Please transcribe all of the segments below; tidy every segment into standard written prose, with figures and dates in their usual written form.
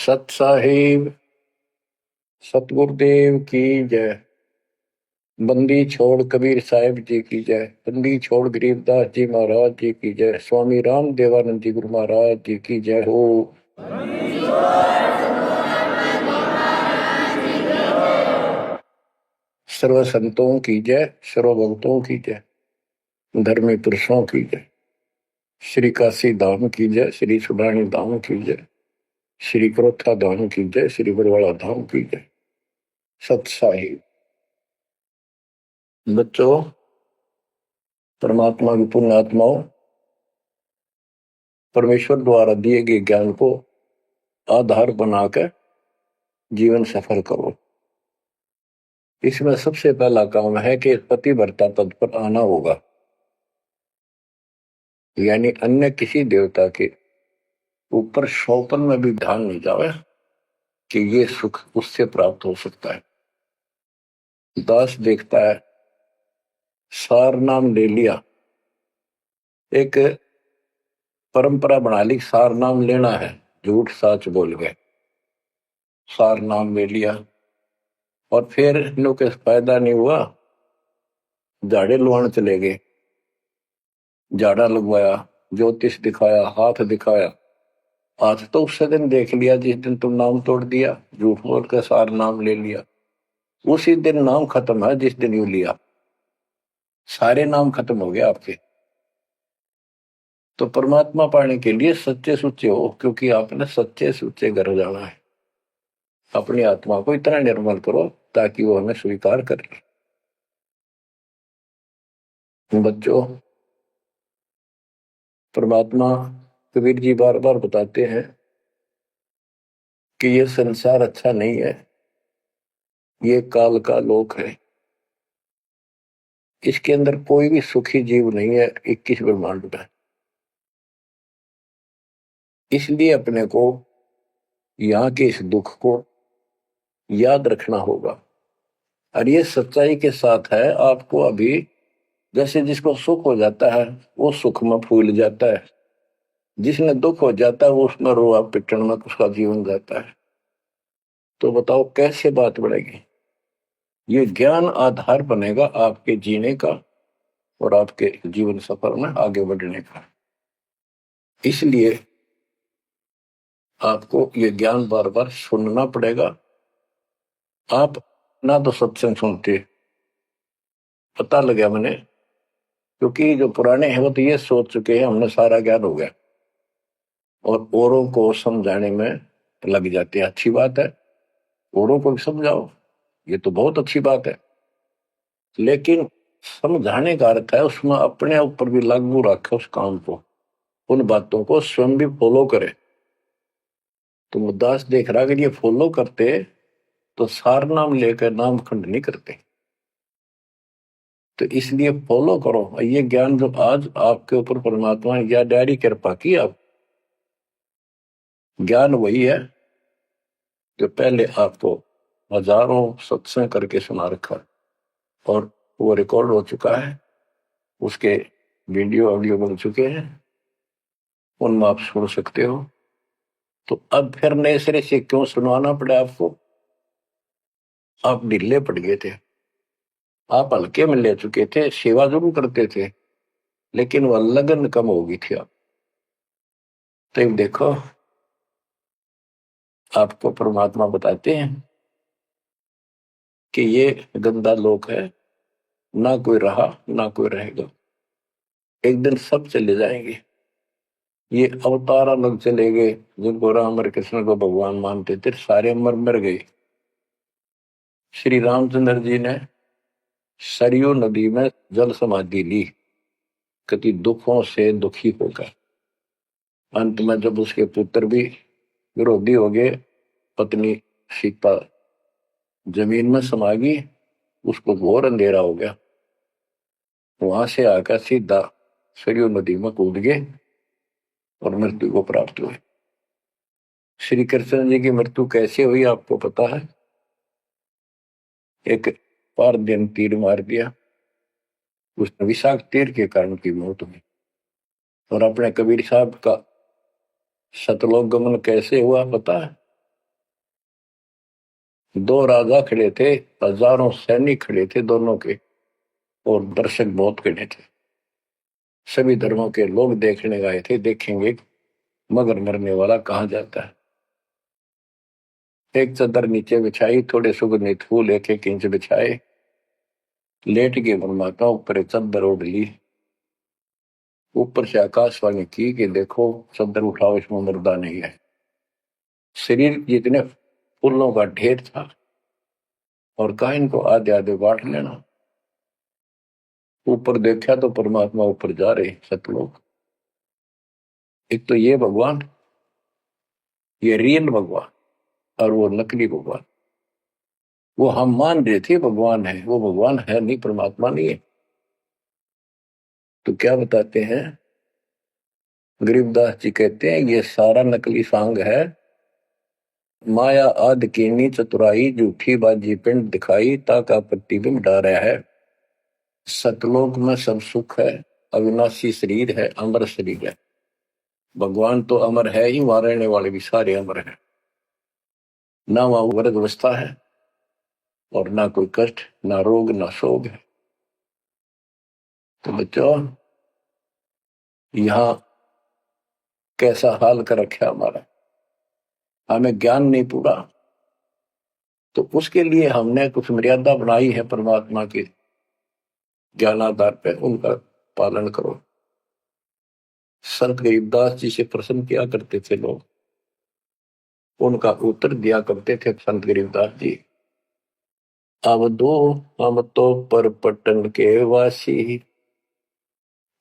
सत साहिब सतगुरुदेव की जय। बंदी छोड़ कबीर साहिब जी की जय। बंदी छोड़ गरीबदास जी महाराज जी की जय। स्वामी राम देवानंद जी गुरु महाराज जी की जय हो। सर्व संतों की जय, सर्व भक्तों की जय, धर्मी पुरुषों की जय। श्री काशी धाम की जय, श्री सुडानी धाम की जय, श्री क्रोथा धाम की जय, श्री बरवाड़ा धाम की जय। सत साहिब बच्चों, परमात्मा की पुण्य आत्माओं, परमेश्वर द्वारा दिए गए ज्ञान को आधार बनाकर जीवन सफल करो। इसमें सबसे पहला काम है कि पतिव्रता पद पर आना होगा, यानी अन्य किसी देवता के ऊपर शौपन में भी ध्यान नहीं जावे कि ये सुख उससे प्राप्त हो सकता है। दास देखता है, सार नाम ले लिया, एक परंपरा बना ली, सार नाम लेना है, झूठ साच बोल गए, सार नाम ले लिया और फिर इनों के फायदा नहीं हुआ, झाड़े लुआन चले गए, झाड़ा लगवाया, ज्योतिष दिखाया, हाथ दिखाया। आज तो उस दिन देख लिया जिस दिन तुम नाम तोड़ दिया, झूठ बोल कर सार नाम ले लिया, उसी दिन नाम खत्म है जिस दिन यू लिया, सारे नाम खत्म हो गए आपके। तो परमात्मा पाने के लिए सच्चे सुच्चे हो, क्योंकि आपने सच्चे सुच्चे घर जाना है। अपनी आत्मा को इतना निर्मल करो ताकि वो हमें स्वीकार कर ले। बच्चों, परमात्मा कबीर जी बार बार बताते हैं कि ये संसार अच्छा नहीं है, ये काल का लोक है, इसके अंदर कोई भी सुखी जीव नहीं है 21 ब्रह्मांड में। इसलिए अपने को यहाँ के इस दुख को याद रखना होगा। और ये सच्चाई के साथ है, आपको अभी जैसे जिसको सुख हो जाता है वो सुख में फूल जाता है, जिसने दुख हो जाता है वो उसमें रोआ पिटन में उसका जीवन जाता है। तो बताओ कैसे बात बढ़ेगी? ये ज्ञान आधार बनेगा आपके जीने का और आपके जीवन सफर में आगे बढ़ने का। इसलिए आपको ये ज्ञान बार बार सुनना पड़ेगा। आप ना तो सत्संग सुनते, पता लगा मैंने, क्योंकि जो पुराने हैं वो तो ये सोच चुके हैं हमने सारा ज्ञान हो गया और औरों को समझाने में लग जाते हैं। अच्छी बात है, औरों को भी समझाओ, ये तो बहुत अच्छी बात है, लेकिन समझाने का अर्थ है उसमें अपने ऊपर भी लागू रखे उस काम को, उन बातों को स्वयं भी फॉलो करे। तो मुद्दास देख रहा अगर ये फॉलो करते तो सार नाम लेकर नाम खंड नहीं करते। तो इसलिए फॉलो करो ये ज्ञान जो आज आपके ऊपर परमात्मा ने या डायरी कृपा की। आप ज्ञान वही है जो पहले आपको हजारों सत्संग करके सुना रखा और वो रिकॉर्ड हो चुका है, उसके वीडियो ऑडियो बन चुके हैं, उनमें आप सुन सकते हो। तो अब फिर नए सिरे से क्यों सुनवाना पड़ा आपको? आप ढीले पड़ गए थे, आप हल्के में ले चुके थे, सेवा जरूर करते थे लेकिन वह लगन कम हो गई थी। आप तो देखो, आपको परमात्मा बताते हैं कि ये गंदा लोक है, ना कोई रहा ना कोई रहेगा, एक दिन सब चले जाएंगे। ये अवतार अलग चले गए, जिनको राम और कृष्ण को भगवान मानते थे सारे मर मर गए। श्री रामचंद्र जी ने सरयू नदी में जल समाधि ली, कति दुखों से दुखी होकर। अंत में जब उसके पुत्र भी विरोधी हो गए, पत्नी सीता जमीन में समा गई, उसको घोर अंधेरा हो गया, वहां से आकर सीधा सरयू नदी में कूद गए और मृत्यु को प्राप्त हुए। श्री कृष्ण जी की मृत्यु कैसे हुई आपको पता है? एक पार दिन तीर मार दिया, उसने विषाक्त तीर के कारण की मौत हुई। और अपने कबीर साहब का सतलोक गमन कैसे हुआ पता है? दो राजा खड़े थे, हजारों सैनिक खड़े थे दोनों के, और दर्शक बहुत खड़े थे। सभी धर्मों के लोग देखने गए थे, देखेंगे मगर मरने वाला कहाँ जाता है। एक चादर नीचे बिछाई, थोड़े सुगंधित फूल एक एक इंच बिछाए, लेट के परमात्मा ऊपर चादर ओढ़ ली। ऊपर से आकाशवाणी की कि देखो चादर उठाओ, इसमें मुर्दा नहीं है। शरीर जितने फूलों का ढेर था, और कहा इनको आधे आधे बांट लेना। ऊपर देखा तो परमात्मा ऊपर जा रहे सतलोक। एक तो ये भगवान, ये रियल भगवान, और वो नकली भगवान। वो हम मान रहे थे भगवान है, वो भगवान है नहीं, परमात्मा नहीं है। तो क्या बताते हैं गरीबदास जी, कहते हैं ये सारा नकली सांग है। माया आद कीनी चतुराई, झूठी बाजी पिंड दिखाई, ताका प्रतिबिंब डारा है। सतलोक में सब सुख है, अविनाशी शरीर है, अमर शरीर है। भगवान तो अमर है ही, वहां रहने वाले भी सारे अमर है। ना वहां वर्ग अवस्था है, और ना कोई कष्ट, ना रोग, ना शोक है। तो बच्चों, यहाँ कैसा हाल कर रखा हमारा, हमें ज्ञान नहीं पूरा, तो उसके लिए हमने कुछ मर्यादा बनाई है परमात्मा के ज्ञानाधार पे, उनका पालन करो। संत गरीबदास जी से प्रश्न किया करते थे लोग, उनका उत्तर दिया करते थे संत गरीबदास जी। अब दो हम तो पर पटन के वासी,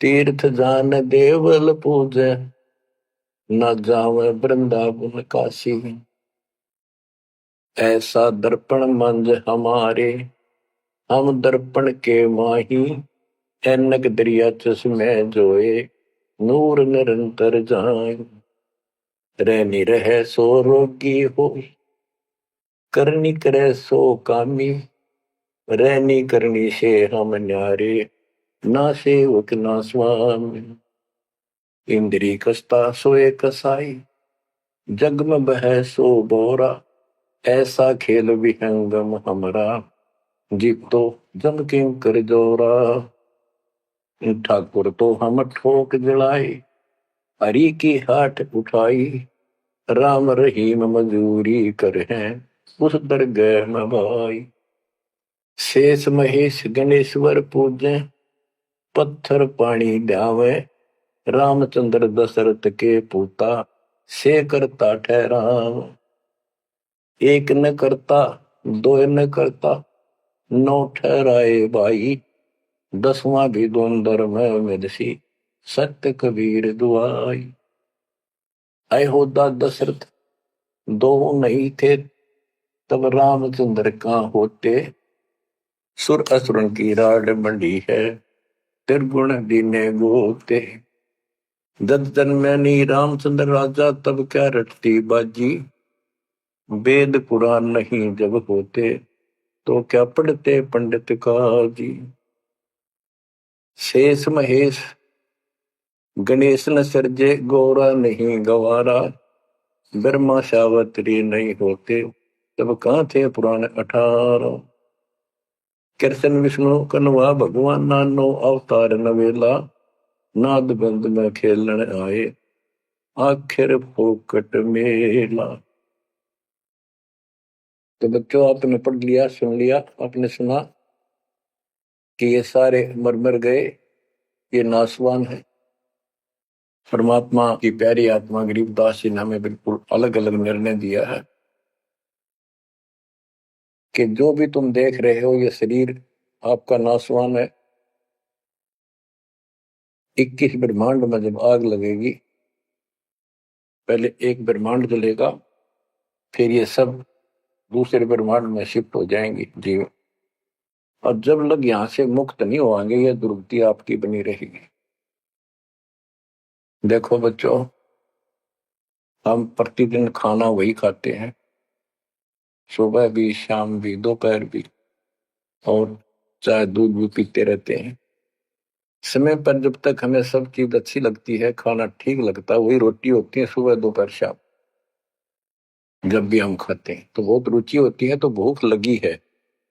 तीर्थ जान देवल पूजे, न जावे वृंदावन काशी। ऐसा दर्पण मंज हमारे, हम दर्पण के माही, ऐनक दरिया चश्मे जोए, नूर निरंतर जाए। रहनी रहे सो रोगी हो, करनी करे सो कामी, रहनी करनी से हम न्यारे, ना सेवक ना स्वामी। इंद्री कसता सोए कसाई, जग में बह सो बोरा, ऐसा खेल विहंगम हमरा, जीत तो जम किं कर जोरा। ठाकुर तो हम ठोक जड़ाई, हरि की हाट उठाई, राम रहीम मजूरी कर हैं, उस दरगह में भाई। शेष महेश गणेश्वर पूजे, पत्थर पानी ध्यावे, रामचंद्र दशरथ के पूता, से करता ठहराव। एक न करता, दो न करता, नौ ठहराए भाई, दसवां भी द्वंद्व में मेदसी, सत्य कबीर दुआई। अयोध्या दशरथ दो नहीं थे, तब रामचंद्र कहाँ होते, सुर असुरन की राड मंडी है, त्रिगुण दीने गोते। जब जन्मैनी रामचंद्र राजा, तब क्या रटती बाजी, वेद पुराण नहीं जब होते, तो क्या पढ़ते पंडित काजी। शेष महेश गणेश न सर्जे, गौरा नहीं गवारा, ब्रह्मा सावत्री नहीं होते, तब कहाँ थे पुराण 18। कृष्ण विष्णु कन्वा भगवान, नानो अवतार नवेला, नाद बंद में खेलन आए, आखिर फोकट मेला। तो बच्चों, आपने पढ़ लिया, सुन लिया, आपने सुना कि ये सारे मर मर गए, ये नासवान है। परमात्मा की प्यारी आत्मा गरीबदास जी ने हमें बिल्कुल अलग अलग निर्णय दिया है कि जो भी तुम देख रहे हो, ये शरीर आपका नासवान है। 21 ब्रह्मांड में जब आग लगेगी, पहले एक ब्रह्मांड जलेगा, फिर ये सब दूसरे ब्रह्मांड में शिफ्ट हो जाएंगे जीव। और जब लोग यहां से मुक्त नहीं होंगे, ये दुर्गति आपकी बनी रहेगी। देखो बच्चों, हम प्रतिदिन खाना वही खाते हैं, सुबह भी, शाम भी, दोपहर भी, और चाय दूध भी पीते रहते हैं। समय पर जब तक हमें सब चीज अच्छी लगती है, खाना ठीक लगता है, वही रोटी होती है सुबह दोपहर शाम। जब भी हम खाते हैं तो बहुत रुचि होती है, तो भूख लगी है,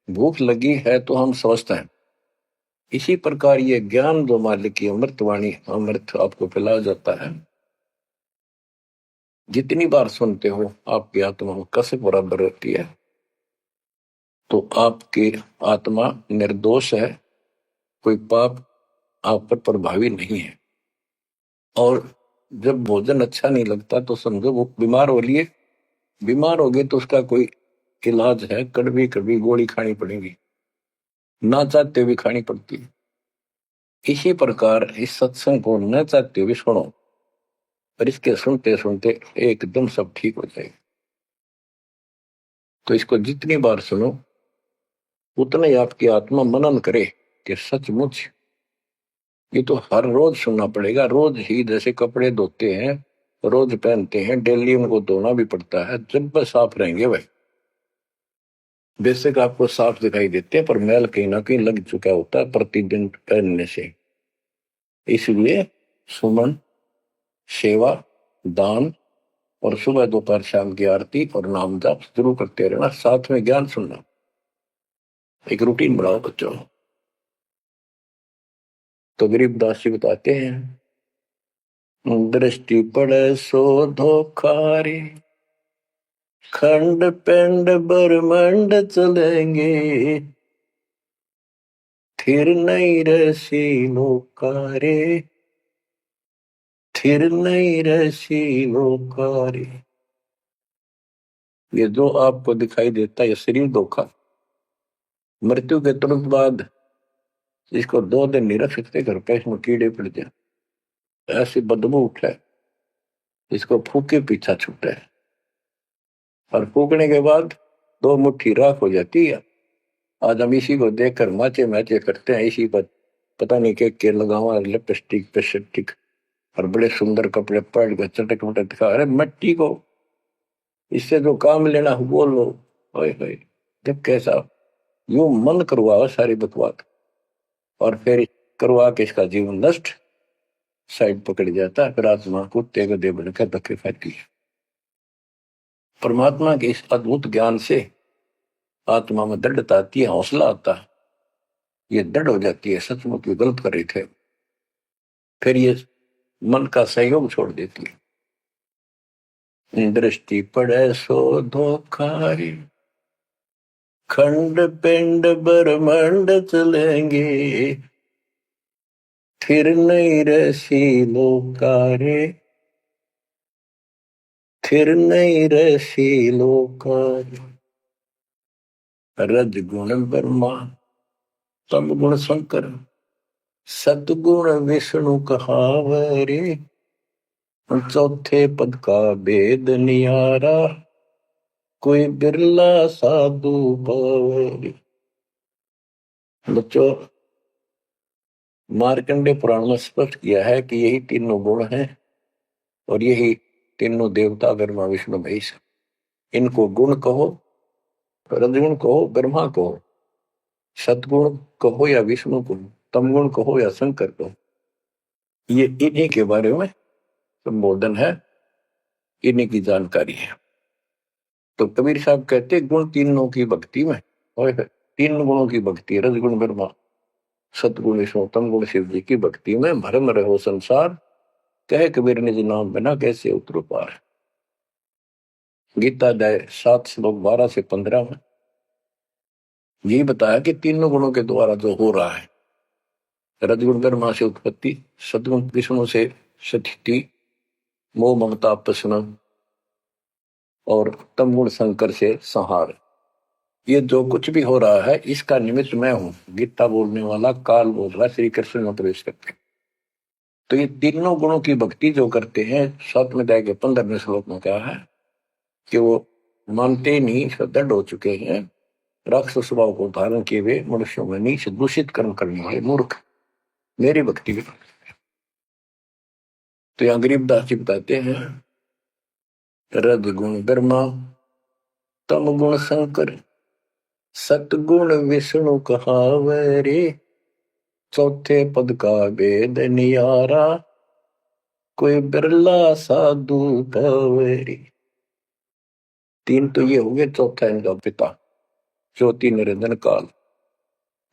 भूख लगी है तो हम स्वस्थ हैं। इसी प्रकार ये ज्ञान जो मालिक की अमृतवाणी, अमृत आपको पिलाया जाता है, जितनी बार सुनते हो आपकी आत्मा कैसे बराबर रहती है। तो आपकी आत्मा निर्दोष है, कोई पाप आप पर प्रभावी नहीं है। और जब भोजन अच्छा नहीं लगता तो समझो वो बीमार हो लिए, बीमार हो गए तो उसका कोई इलाज है, कड़वी कड़वी गोली खानी पड़ेगी, ना चाहते हुए खानी पड़ती है। इसी प्रकार इस सत्संग को न चाहते हुए सुनो, और इसके सुनते सुनते एकदम सब ठीक हो जाएगा। तो इसको जितनी बार सुनो उतना ही आपकी आत्मा मनन करे कि सचमुच ये तो हर रोज सुनना पड़ेगा। रोज ही जैसे कपड़े धोते हैं, रोज पहनते हैं, डेली उनको धोना भी पड़ता है, जब बस साफ रहेंगे वह बेशक आपको साफ दिखाई देते हैं, पर मैल कहीं ना कहीं लग चुका होता है प्रतिदिन पहनने से। इसलिए सुमन, सेवा, दान और सुबह दोपहर शाम की आरती और नाम जाप जरूर करते रहना, साथ में ज्ञान सुनना। एक रूटीन बनाओ बच्चों। तो गरीबदास जी बताते हैं, दृष्टि पड़े सो धोखा रे, खंड पिंड ब्रह्मंड चलेंगे, थिर नहीं रसी लोकारे, थिर नहीं रसी लोकारे। ये जो आपको दिखाई देता है ये शरीर धोखा, मृत्यु के तुरंत बाद इसको 2 दिन नहीं रख सकते घर पे, इसमें कीड़े पड़ जाए, ऐसी बदबू उठे, इसको फूके पीछा छूटे, और फूकने के बाद 2 मुट्ठी राख हो जाती है। आज हम इसी को देखकर माचे मैचे करते हैं, इसी पर पता नहीं के लगावा लिपस्टिक पेस्टिक और बड़े सुंदर कपड़े पहन कर चटक मटक दिखा। अरे मिट्टी को इससे जो काम लेना वो लो। ओए होए, जब कैसा यूं मन करवाओ सारी बकवास, और फिर करवा के इसका जीवन नष्ट साइड पकड़ जाता है, फिर आत्मा कुत्ते गधे बनकर धक्के खाती है। परमात्मा के इस अद्भुत ज्ञान से आत्मा में दृढ़ता आती है, हौसला आता है, ये दृढ़ हो जाती है सचमुच ये गलत कर रहे थे, फिर ये मन का सहयोग छोड़ देती है। दृष्टि पड़े सो धोखारी, खंड पिंड ब्रह्मंड चलेंगे, फिर नहीं रसी लोकारे, फिर नहीं रसी लोकारे। रज गुण ब्रह्मा, तम गुण शंकर, सतगुण विष्णु कहावरे, चौथे पद का भेद नियारा, कोई बिरला साधु पावरे। बच्चों, मार्कंडे पुराण में स्पष्ट किया है कि यही तीनों गुण हैं, और यही तीनों देवता ब्रह्मा विष्णु महेश। इनको गुण कहो, रजगुण कहो, ब्रह्मा कहो, सतगुण कहो या विष्णु कहो, तमगुण कहो या शंकर कहो, ये इन्हीं के बारे में संबोधन है, इन्हीं की जानकारी है। तो कबीर साहब कहते गुण तीनों की भक्ति में, और 3 गुणों की भक्ति, रजगुण ब्रह्मा, सतगुण विष्णु, तमगुण शिव जी की भक्ति में भरम रहो संसार, कहे कबीर निज नाम बिना कैसे उतरो पार। गीता अध्याय 7 श्लोक 12 से 15 में यही बताया कि तीनों गुणों के द्वारा जो हो रहा है, रजगुण ब्रह्मा से उत्पत्ति, सतगुण विष्णु से स्थिति, मोह ममता प्रश्न, और तमगुण शंकर से संहार। ये जो कुछ भी हो रहा है इसका निमित्त मैं हूं, गीता बोलने वाला काल बोल रहा है, श्री कृष्ण में प्रवेश करते। तो ये तीनों गुणों की भक्ति जो करते हैं, 7वें अध्याय के 15वें श्लोक में कहा है कि वो मानते नहीं, दृढ़ हो चुके हैं, राक्षस स्वभाव को धारण किए हुए मनुष्यों में नीच दूषित कर्म करने वाले मूर्ख मेरी भक्ति भी। तो यहाँ गरीबदास जी बताते हैं, रज गुण ब्रह्मा, तम गुण शंकर, सतगुण विष्णु कहावरे, चौथे पद का भेद नियारा, कोई बिरला साधु पावरी। तीन तो ये हो गए, चौथा इनका पिता, ज्योति निरंजन काल।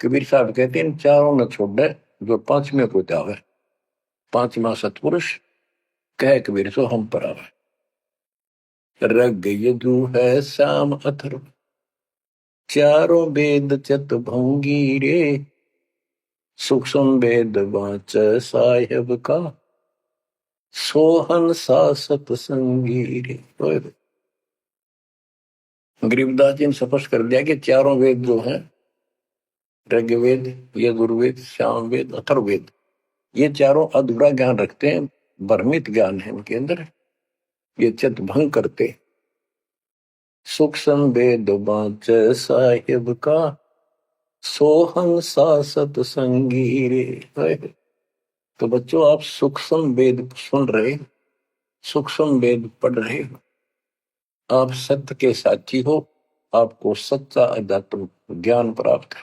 कबीर साहब कहते हैं इन चारों न छोड़े जो पांचवें को जावे, पांचवा सतपुरुष कह कबीर सो हम पर आवे। रग यजु है श्याम अथर्व, चारों वेद चत भंगी रे, सूक्ष्म वेद वाच साहेब का, सोहन सा सतसंगी रे। गरीबदास जी ने स्पष्ट कर दिया कि चारों वेद जो हैं, ऋग्वेद, यजुर्वेद, सामवेद, अथर्ववेद, ये चारों अधूरा ज्ञान रखते हैं, भ्रमित ज्ञान है इनके अंदर, ये चित भंग करते। सूक्ष्म वेद वाच साहिब का, सोहम सा सतसंगी रे। तो बच्चों आप सूक्ष्म वेद सुन रहे, सूक्ष्म वेद पढ़ रहे, आप सत्य के साथी हो, आपको सच्चा अध्यात्म ज्ञान प्राप्त है।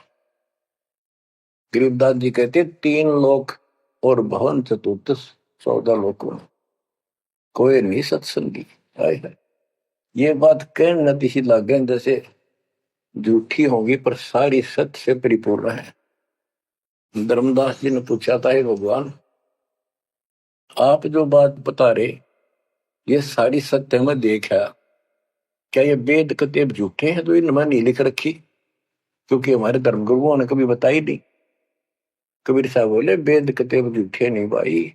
गरीबदास जी कहते तीन लोक और भवन चतुर्थ 14 लोकों में कोई नहीं सत्संगी। है ये बात कहने नती सी लागे जैसे झूठी होगी पर सारी सत्य से परिपूर्ण है। धर्मदास जी ने पूछा था हे भगवान, आप जो बात बता रहे ये सारी सत्य में देखा, क्या ये वेद कतेब झूठे हैं तो इनमें नहीं लिख रखी? क्योंकि हमारे धर्म गुरुओं ने कभी बताई नहीं। कबीर साहब बोले वेद कतेब झूठे नहीं भाई,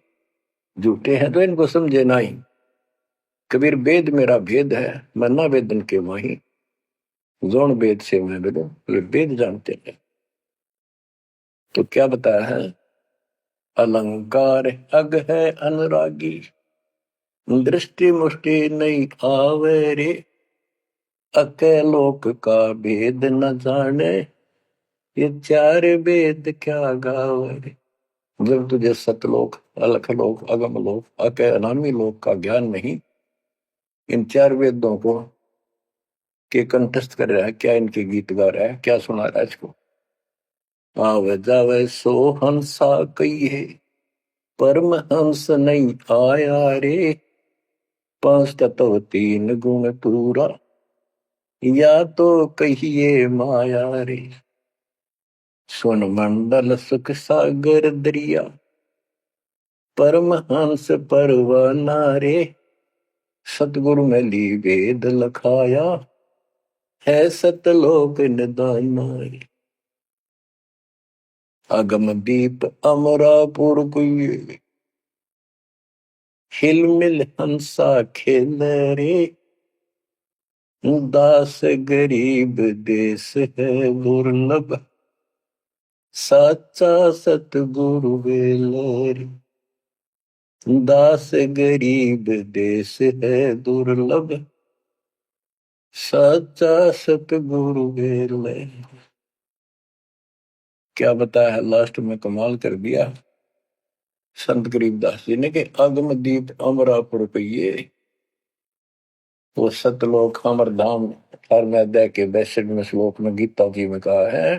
झूठे हैं तो इनको समझे नहीं। कबीर वेद मेरा भेद है, मैं ना वेदन के माही, जोन वेद से मैं बोलो ये वेद जानते हैं। तो क्या बताया है? अलंकार अग है अनुरागी, दृष्टि मुष्टि नहीं आवे रे, अके लोक का भेद न जाने, ये चार वेद क्या गावे। जब तुझे सतलोक, अलख लोक, अगम लोक, अके अनामी लोक का ज्ञान नहीं, इन चार वेदों को के कंठस्थ कर रहा है, क्या इनके गीत गा रहा है, क्या सुना रहा है इसको? आवे जावे सो हंसा कहिए, परम हंस नहीं आया रे, पांच तत्व तीन गुण पूरा, या तो कहिए माया रे। सुन मंडल सुख सागर दरिया, परम हंस परवाना रे, सतगुरु में ली वेद लखाया, है सतलोक निदाना रे। अगम दीप अमरापुर कुए, हिल मिल हंसा खेल रे, दास गरीब देश है दुर्लभ, साचा सतगुरु बेलर। दास गरीब देश है दुर्लभ, साचा सतगुरु बेलर। क्या बताया लास्ट में, कमाल कर दिया संत गरीबदास जी ने कि अगम दीप अमरापुर पहिए, वो सतलोक अमर धाम 18वें अध्याय के 62वें श्लोक में गीता जी में कहा है,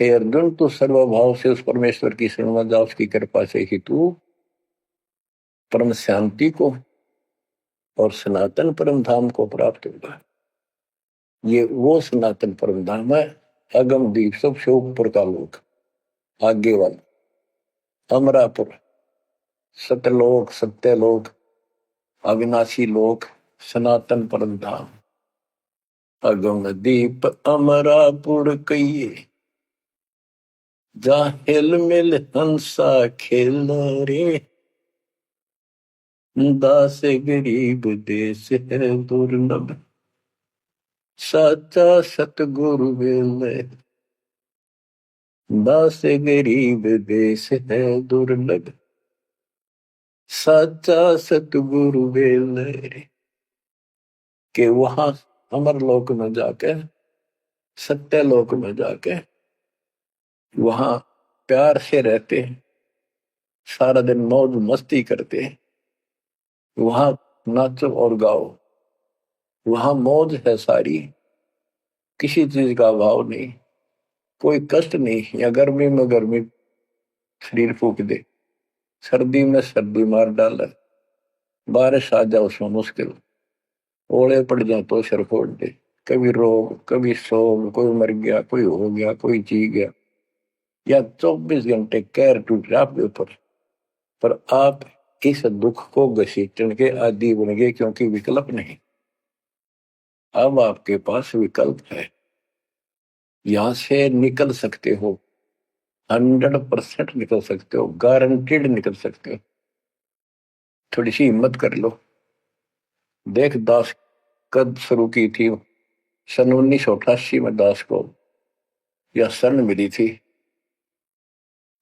हे अर्जुन तू सर्वभाव से उस परमेश्वर की शरण में जा, उसकी कृपा से ही तू परम शांति को और सनातन परम धाम को प्राप्त होगा। ये वो सनातन परम धाम है, अगम दीप सबसे ऊपर का लोक, आगे वाला अमरापुर, सतलोक, सत्यलोक, अविनाशी लोक, सनातन परम धाम। अगम दीप अमरापुर कहिए, जा हिल मिल हंसा खेल रे, दास गरीब देश है दुर्लभ, साचा सतगुरु बेले। दास गरीब देश है दुर्लभ, साचा सतगुरु बेले। के वहां अमर लोक में जाके, सत्य लोक में जाके वहां प्यार से रहते हैं, सारा दिन मौज मस्ती करते हैं, वहां नाचो और गाओ, वहां मौज है सारी, किसी चीज का अभाव नहीं, कोई कष्ट नहीं। या गर्मी में गर्मी शरीर फूक दे, सर्दी में सर्दी मार डाले, बारिश आ जाए उसमें मुश्किल, ओले पड़ जाए तो सिर फोड़ दे। कभी रोग, कभी शोक, कोई मर गया, कोई हो गया, कोई जी गया, या 24 घंटे कैर टूट रहा आपके ऊपर, पर आप इस दुख को घसीटने के आदि बन गए, क्योंकि विकल्प नहीं। अब आपके पास विकल्प है, यहां से निकल सकते हो, 100% निकल सकते हो, गारंटीड निकल सकते हो। थोड़ी सी हिम्मत कर लो। देख, दास कब शुरू की थी? सन 1988 में दास को यह शरण मिली थी।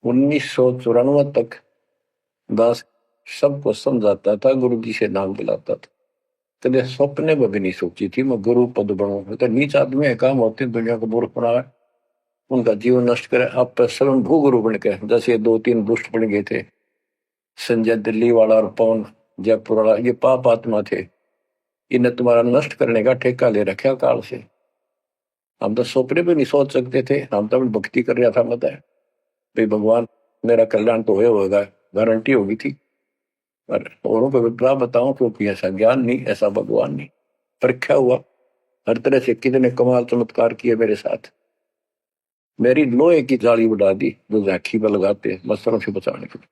1994 तक दास सबको समझाता था, गुरु जी से नाम दिलाता था। कदे सपने में भी नहीं सोची थी मैं गुरु पद बनूं। तो नीच आदमी है, काम होते हैं दुनिया को मूर्ख बनाए, उनका जीवन नष्ट करे, आप स्वयं भू गुरु बन के, जैसे ये 2-3 दुष्ट बन गए थे, संजय दिल्ली वाला और पवन जयपुर वाला, ये पाप आत्मा थे। इन्हें तुम्हारा नष्ट करने का ठेका ले रखा काल से। हम तो सपने भी नहीं सोच सकते थे। हम तो भक्ति कर रहा था, मत है भाई भगवान मेरा कल्याण तो होगा, गारंटी होगी थी। पर औरों को विद्या बताऊं, क्योंकि ऐसा ज्ञान नहीं, ऐसा भगवान नहीं। परीक्षा हुआ हर तरह से, कितने कमाल चमत्कार किए मेरे साथ। मेरी लोहे की जाली उड़ा दी जो झांकी पर लगाते हैं मच्छरों से बचाने के लिए।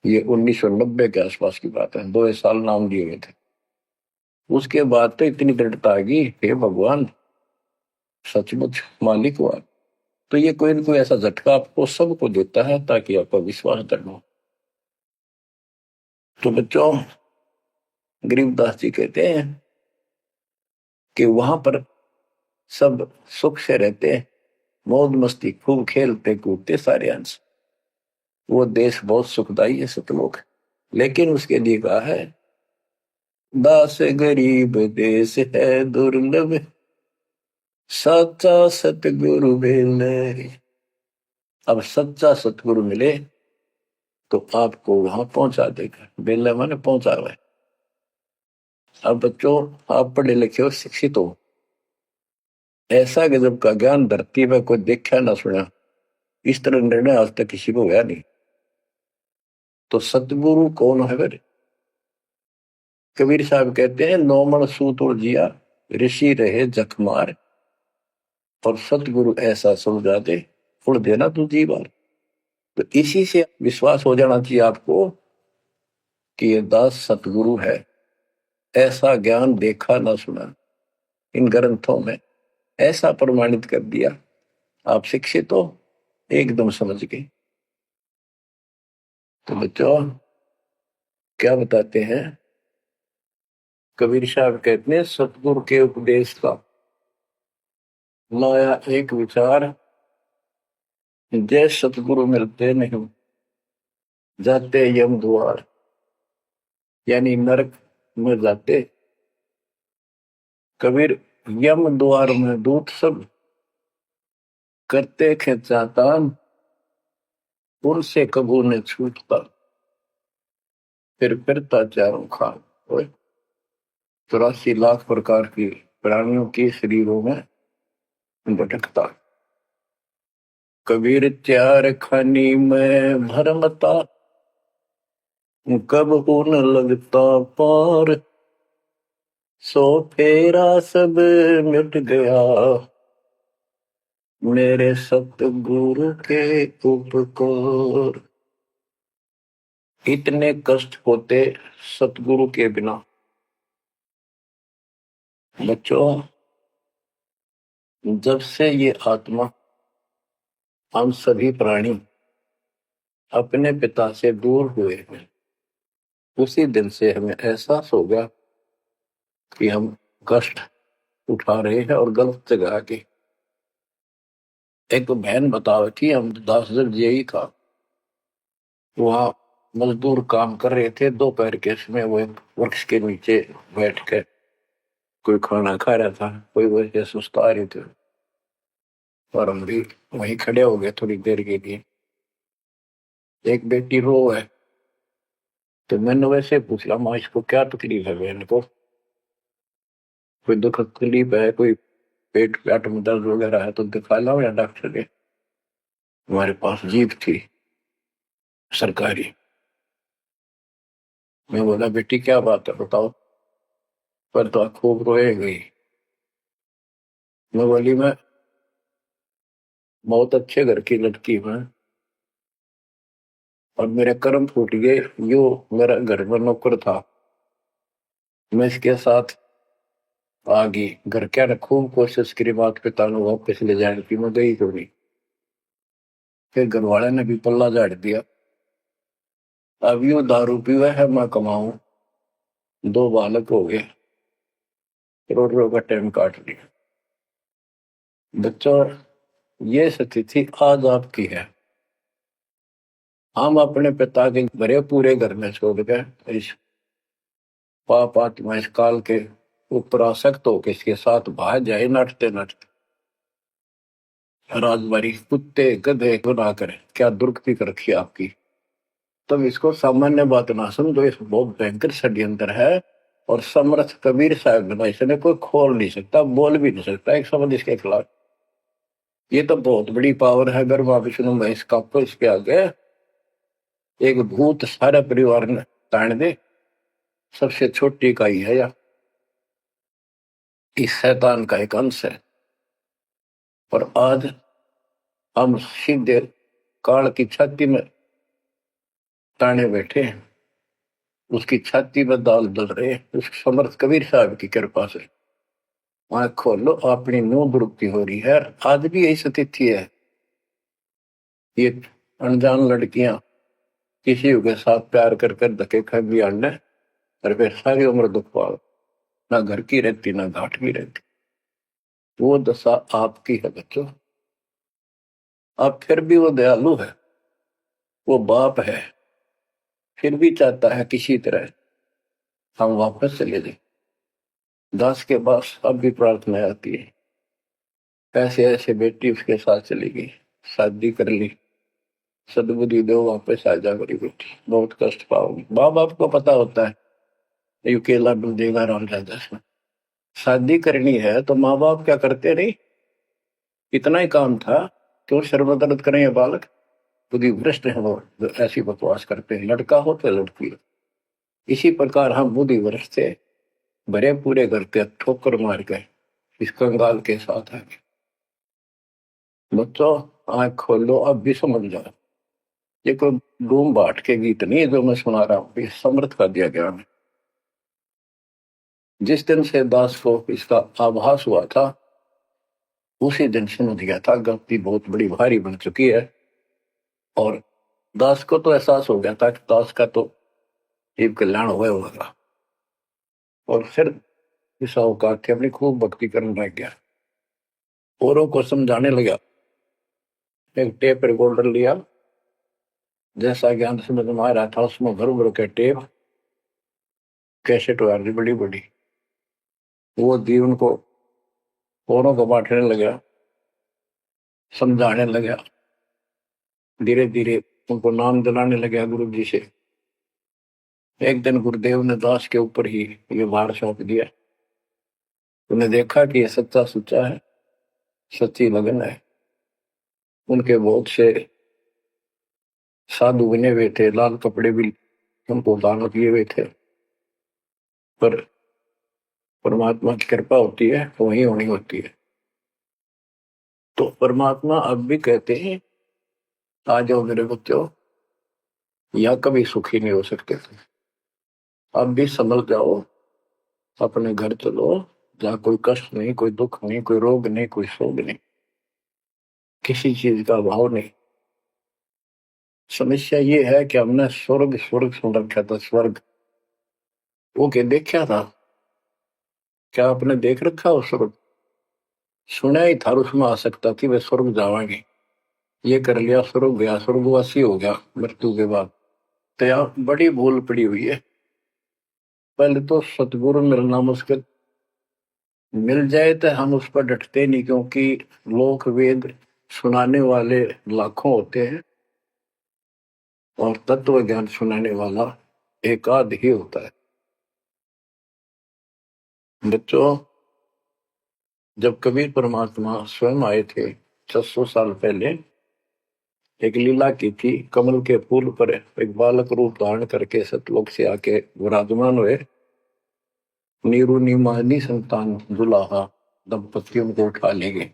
ये 1990 के आसपास की बात है, 2 साल नाम दिए गए थे। उसके बाद तो इतनी दृढ़ता आ गई, हे भगवान सचमुच मालिक हुआ। तो ये कोई ना कोई ऐसा झटका आपको सबको देता है, ताकि आपका विश्वास दृढ़ हो। तो बच्चों, गरीबदास जी कहते हैं कि वहां पर सब सुख से रहते हैं, मौज मस्ती खूब खेलते कूदते सारे अंश। वो देश बहुत सुखदाई है, सतलोक। लेकिन उसके लिए कहा है, दास गरीब देश है दुर्लभ, सच्चा सतगुरु मिले। अब सच्चा सतगुरु मिले तो आपको वहां पहुंचा देगा। बेला माने पहुंचा हुआ है। अब बच्चों, आप पढ़े लिखे हो, शिक्षित हो, ऐसा गजब का ज्ञान धरती में कोई देखा ना सुना, इस तरह निर्णय आज तक किसी को हुआ नहीं। तो सतगुरु कौन है फिर? कबीर साहब कहते हैं, नौमण सूत और जिया, ऋषि रहे जखमार, और सतगुरु ऐसा समझा दे, उड़ देना तू जी बार। तो इसी से विश्वास हो जाना चाहिए आपको कि ये दास सतगुरु है। ऐसा ज्ञान देखा ना सुना, इन ग्रंथों में ऐसा प्रमाणित कर दिया, आप शिक्षित हो, एकदम समझ गए। तो बच्चों, क्या बताते हैं कबीर साहब? कहते हैं, सतगुरु के उपदेश का लाया एक विचार, जय सतगुरु मिलते नहीं जाते यम द्वार। यानी नरक में जाते कबीर, यम द्वार में दूत सब करते खेचातान, उनसे कबूर ने छूटता, फिर फिरता चारों खान। 84 लाख प्रकार की प्राणियों के शरीरों में भटकता। कबीर चार खानी में भरमता, कब हो न लगता पार, सो फेरा सब मिट गया, मेरे सतगुरु के उपकार। इतने कष्ट होते सतगुरु के बिना। बच्चों, जब से ये आत्मा, हम सभी प्राणी अपने पिता से दूर हुए हैं, उसी दिन से हमें एहसास हो गया कि हम कष्ट उठा रहे हैं, और गलत जगह के। एक तो बहन बता रही थी, हम 10 दिन यही था, वहां मजदूर काम कर रहे थे, दोपहर के समय वो एक वृक्ष के नीचे बैठ कर कोई खाना खा रहा था, कोई वैसे सुस्ता रहे थे, और हम भी वहीं खड़े हो गए थोड़ी देर के लिए। एक बेटी रो है, तो मैंने वैसे पूछा, माँ इसको क्या तकलीफ है? बहन को कोई दुख तकलीफ है, कोई पेट पेट में दर्द वगैरह है तो दिखा लाओ या डॉक्टर के। हमारे पास जीप थी सरकारी। मैं बोला, बेटी क्या बात है बताओ। पर तो खूब रोए गई। मैं बोली मैं बहुत अच्छे घर की लड़की मैं, और मेरे कर्म फूट गए। यो मेरा घर में नौकर था, मैं इसके साथ आ गई। घर क्या ने खूब कोशिश करी माता पिता ने वापस ले जाने की, मैं गई तो नहीं। फिर घर वाले ने भी पल्ला झाड़ दिया। अब यू दारू पीवा है, मैं कमाऊं, दो बालक हो गए, करोड़ रुपए का टाइम काट लिया। बच्चों, ये स्थिति आज आपकी है। हम अपने पिता के भरे पूरे घर में छोड़ के इस पाप आत्मा इस काल के ऊपर आसक्त होकर इसके साथ भाग जाए नाटते नाटते। राजबारी कुत्ते गधे गुनाह करे, क्या दुर्गति कर रखी है आपकी। तब इसको सामान्य बात ना समझो, इस बहुत भयंकर षड्यंत्र है। और समर्थ कबीर साहब ने इसने कोई खोल नहीं सकता, बोल भी नहीं सकता एक शब्द इसके खिलाफ। ये तो बहुत बड़ी पावर है। अगर वहां विष्णु महेश का इसके आगे एक भूत सारे परिवार ने ताण दे, सबसे छोटी इकाई है या इस शैतान का एक अंश है। और आज हम सीधे काल की छाती में ताने बैठे हैं, उसकी छाती में दाल दल रहे हैं उस समर्थ कबीर साहब की कृपा से। आंख खोलो, अपनी नो दुरुक्ति हो रही है। आज भी यही स्थिति है। ये अनजान लड़कियां किसी के साथ प्यार कर कर धक्के खा भी आने, और फिर सारी उम्र दुख पाओ, ना घर की रहती ना घाट की रहती। वो दशा आपकी है बच्चों। अब फिर भी वो दयालु है, वो बाप है, फिर भी चाहता है किसी तरह हम वापस चले जाए। दास के पास अब भी प्रार्थना आती है। ऐसे ऐसे बेटी उसके साथ चली गई, शादी कर ली, सदबुद्धि दो वापस आ जा मेरी बेटी, बहुत कष्ट पाओगी। माँ बाप को पता होता है ये केला डूब देगा राम राजा से। शादी करनी है तो माँ बाप क्या करते नहीं, इतना ही काम था। क्यों शर्म दर्द करें ये बालक, बुद्धि भ्रष्ट है वो जो ऐसी बकवास करते हैं, लड़का हो तो लड़की हो। इसी प्रकार हम बुद्धि भ्रष्ट थे, भरे पूरे घर के ठोकर मार गए इस कंगाल के साथ आगे। बच्चों, आंख खोलो, अब भी समझ जाओ। ये कोई डूम बाट के गीत नहीं है जो मैं सुना रहा हूं, ये समर्थ का दिया गया है। जिस दिन से दास को इसका आभास हुआ था, उसी दिन समझ गया था गलती बहुत बड़ी भारी बन चुकी है। और दास को तो एहसास हो गया था कि दास का तो जीव कल्याण हुआ होगा। और फिर इस अवकाश के अपनी खूब भक्ति करने लग गया, औरों को समझाने लगा। एक टेप रिकॉर्डर लिया, जैसा ज्ञान समझ में आ रहा था उसमें भर भर के टेप कैसेट वाली बड़ी बड़ी वो दी उनको, औरों को बांटने लगा, समझाने लगा। धीरे धीरे उनको नाम दिलाने लगा गुरु जी से। एक दिन गुरुदेव ने दास के ऊपर ही ये भार सौंप दिया। उन्हें देखा कि ये सच्चा सुच्चा है, सच्ची लगन है। उनके बहुत से साधु बने हुए थे, लाल कपड़े भी उनको दान किए हुए थे। पर परमात्मा की कृपा होती है तो वही होनी होती है। तो परमात्मा अब भी कहते हैं आ जाओ मेरे बच्चों, या कभी सुखी नहीं हो सकते थे। अब भी समझ जाओ, अपने घर चलो जहाँ कोई कष्ट नहीं, कोई दुख नहीं, कोई रोग नहीं, कोई शोक नहीं, किसी चीज का अभाव नहीं। समस्या ये है कि हमने स्वर्ग स्वर्ग सुन रखा था, स्वर्ग वो के देखा था। क्या आपने देख रखा हो स्वर्ग? सुना ही था, उसमें आ सकता थी वे स्वर्ग जावांगे, ये कर लिया स्वर्ग गया, स्वर्गवासी हो गया मृत्यु के बाद। तो यहाँ बड़ी भूल पड़ी हुई है। पहले तो सतगुरु मिलना मुश्किल, मिल जाए तो हम उस पर डटते नहीं, क्योंकि लोक वेद सुनाने वाले लाखों होते हैं और तत्व ज्ञान सुनाने वाला एक आध ही होता है। बच्चों, जब कबीर परमात्मा स्वयं आए थे 600 साल पहले, एक लीला की थी। कमल के फूल पर एक बालक रूप धारण करके सतलोक से आके विराजमान हुए। नीरू नीमानी संतान दुलाहा दंपतियों को उठा ले गए।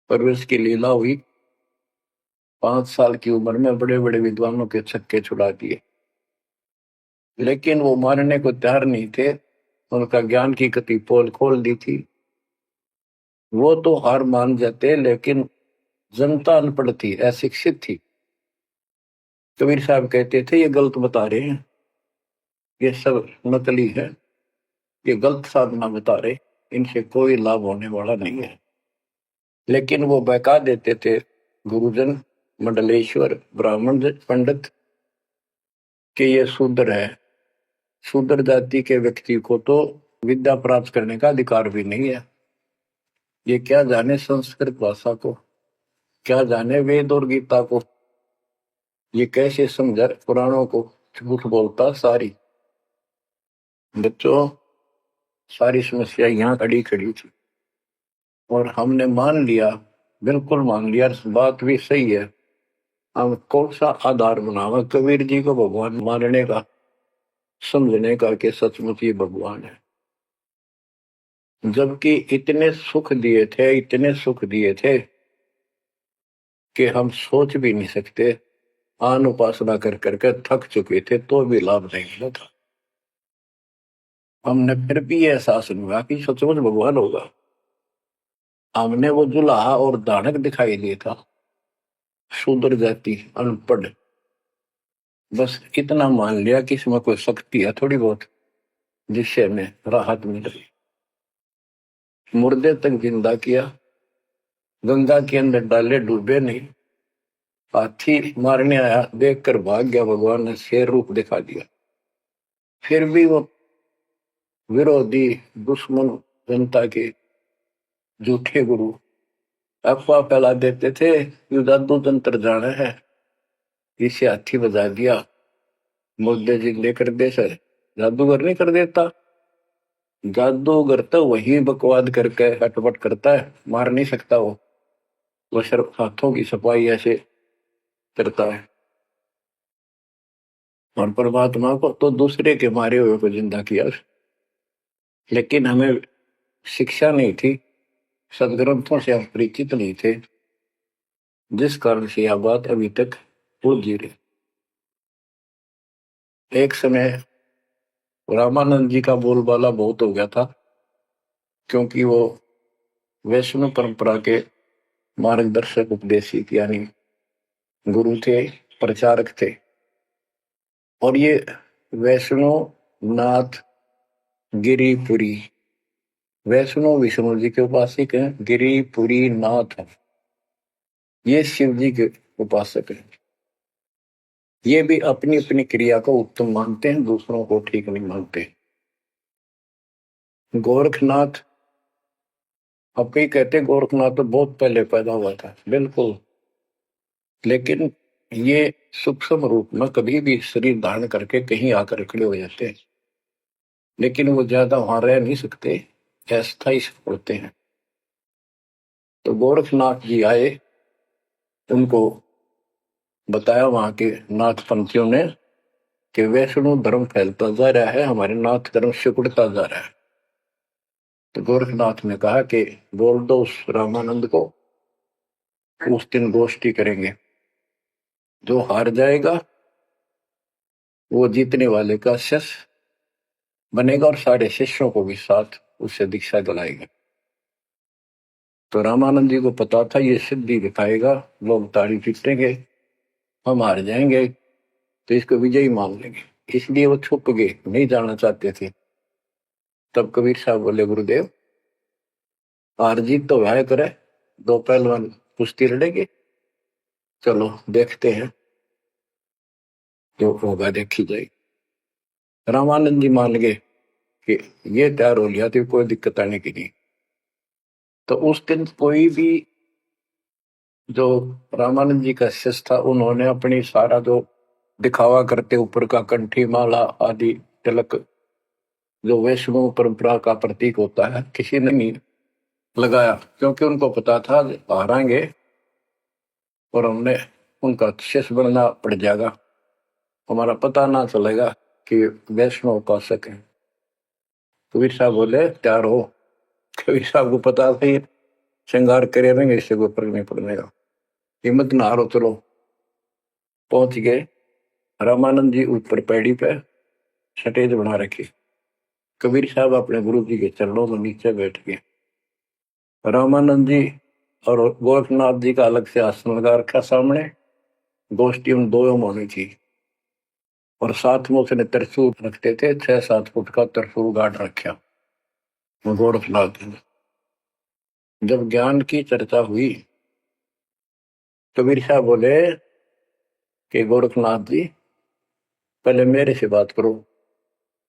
परवेश की लीला हुई। 5 साल की उम्र में बड़े बड़े विद्वानों के छक्के छुड़ा दिए, लेकिन वो मानने को तैयार नहीं थे। उनका ज्ञान की कति पोल खोल दी थी। वो तो हार मान जाते, लेकिन जनता अनपढ़ थी, अशिक्षित थी। कबीर साहब कहते थे ये गलत बता रहे हैं, ये सब नकली है, ये गलत साधना बता रहे, इनसे कोई लाभ होने वाला नहीं है। लेकिन वो बहका देते थे गुरुजन, मंडलेश्वर, ब्राह्मण पंडित कि ये शूद्र है। शूद्र जाति के व्यक्ति को तो विद्या प्राप्त करने का अधिकार भी नहीं है। ये क्या जाने संस्कृत भाषा को, क्या जाने वेद और गीता को, ये कैसे समझा पुराणों को। झूठ बोलता सारी। बच्चों, सारी समस्या यहाँ खड़ी खड़ी थी और हमने मान लिया, बिल्कुल मान लिया, बात भी सही है। हम कौन सा आधार बनावा कबीर जी को भगवान मानने का, समझने का कि सचमुच ये भगवान है। जबकि इतने सुख दिए थे, इतने सुख दिए थे कि हम सोच भी नहीं सकते। आन उपासना कर करके थक चुके थे तो भी लाभ नहीं मिला था। हमने फिर भी ये एहसास नहीं हुआ कि सचमुच भगवान होगा। हमने वो जुलाहा और दानक दिखाई दिया था, शूद्र जाति, अनपढ़, बस इतना मान लिया कि इसमें कोई शक्ति है थोड़ी बहुत, जिससे हमें राहत मिल रही। मुर्दे तक जिंदा किया, गंगा के अंदर डाले, डूबे नहीं। हाथी मारने आया, देखकर भाग गया, भगवान ने शेर रूप दिखा दिया। फिर भी वो विरोधी, दुश्मन जनता के झूठे गुरु अफवाह फैला देते थे, यू जादू तंत्र जाना है, इसे हाथी बजा दिया, मुर्दे जिंदे कर दे। सर जादूगर नहीं कर देता, जादूगर तो वही बकवाद करके हटपट करता है, मार नहीं सकता वो सिर्फ हाथों की सफाई ऐसे करता है। और परमात्मा को तो दूसरे के मारे हुए को जिंदा किया। लेकिन हमें शिक्षा नहीं थी, सदग्रंथों से हम परिचित नहीं थे, जिस कारण से यह बात अभी तक उलझी रही। एक समय रामानंद जी का बोलबाला बहुत हो गया था, क्योंकि वो वैष्णव परंपरा के मार्गदर्शक, उपदेशिक यानी गुरु थे, प्रचारक थे। और ये वैष्णव नाथ गिरिपुरी, वैष्णव विष्णु जी के उपासक हैं, गिरिपुरी नाथ है, ये शिव जी के उपासक हैं। ये भी अपनी अपनी क्रिया को उत्तम मानते हैं, दूसरों को ठीक नहीं मानते। गोरखनाथ, अब कई कहते गोरखनाथ तो बहुत पहले पैदा हुआ था, बिल्कुल, लेकिन ये सूक्ष्म रूप में कभी भी शरीर धारण करके कहीं आकर खड़े हो जाते हैं, लेकिन वो ज्यादा वहां रह नहीं सकते, अस्थायी होते हैं। तो गोरखनाथ जी आए, उनको बताया वहां के नाथ पंथियों ने कि वैष्णव धर्म फैलता जा रहा है, हमारे नाथ धर्म सिकुड़ता जा रहा है। तो गोरखनाथ ने कहा कि बोल दो उस रामानंद को, उस दिन गोष्ठी करेंगे, जो हार जाएगा वो जीतने वाले का शिष्य बनेगा और सारे शिष्यों को भी साथ उससे दीक्षा दिलाएगा। तो रामानंद जी को पता था ये सिद्धि दिखाएगा, लोग ताड़ी पीटेंगे, हम हार जाएंगे, तो इसको विजयी मान लेंगे, इसलिए वो छुप गए, नहीं जाना चाहते थे। तब कबीर साहब बोले, गुरुदेव हार जीत तो वह करे, दो पहलवान कुश्ती लड़ेंगे, चलो देखते हैं, जो होगा देखी जाएगी। रामानंद जी मान गए कि ये तैयार हो लिया तो कोई दिक्कत आने की नहीं। तो उस दिन कोई भी जो रामानंद जी का शिष्य था, उन्होंने अपनी सारा जो दिखावा करते ऊपर का कंठी माला आदि तिलक, जो वैष्णव परंपरा का प्रतीक होता है, किसी ने नहीं लगाया, क्योंकि उनको पता था हारेंगे और हमने उनका शिष्य बनना पड़ जाएगा, हमारा पता ना चलेगा कि वैष्णव उपासक है। कबीर साहब बोले तैयार हो। कबीर साहब को पता था ये श्रृंगार करे रहेंगे, इससे कोई फर्क नहीं पड़ने का, हिम्मत ना हारो, चलो। पहुंच गए। रामानंद जी ऊपर पैड़ी पे स्टेज बना रखी। कबीर साहब अपने गुरु जी के चरणों में नीचे बैठ गए। रामानंद जी और गोरखनाथ जी का अलग से आसन लगा रखा सामने। गोष्ठी उन दो में होनी थी। और साथ में उसने त्रिशूल रखते थे, 6-7 फुट का त्रिशूल गाड़ रखा गोरखनाथ जी ने। जब ज्ञान की चर्चा हुई, कबीर साहब बोले कि गोरखनाथ जी पहले मेरे से बात करो,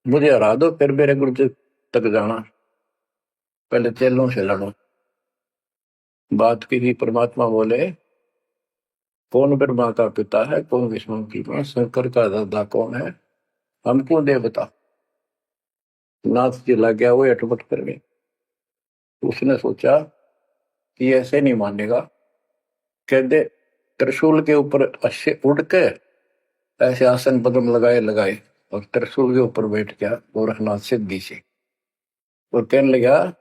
मुझे हरा दो, फिर मेरे गुरु जी तक जाना, पहले चेलों से लड़ो। बात की थी। परमात्मा बोले कौन ब्रह्मा का पिता है, कौन विष्णु की मां, शंकर का दादा कौन है, हमको दे बता। नाथ जी लग गया, वो अटपट कर गए। उसने सोचा कि ऐसे नहीं मानेगा, कह दे त्रिशूल के ऊपर अच्छे उड़ के ऐसे आसन पद्म लगाए लगाए और त्रिशूल के ऊपर बैठ गया गोरखनाथ सिद्धि से, और कहने लगा